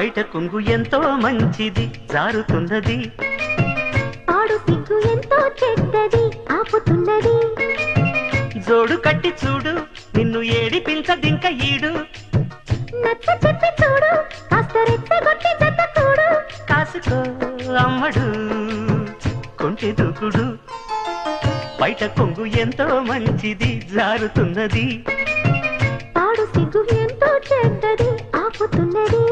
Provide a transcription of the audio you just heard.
బయట కొంగు ఎంతో మంచిది జారుతున్నది, ఆడు సిగ్గు ఎంతో చెడ్డది ఆపుతున్నది. జోడు కట్టి చూడు నిన్ను ఏడిపించదింక ఈడు, నచ్చ చెప్పి చూడు కాస్త రెచ్చగొట్టి జత కూడు. కాసుకో అమ్మడు కొంటె దూకుడు, బయట కొంగు ఎంతో మంచిది జారుతున్నది, ఆడు సిగ్గు ఎంతో చెడ్డది ఆపుతున్నది.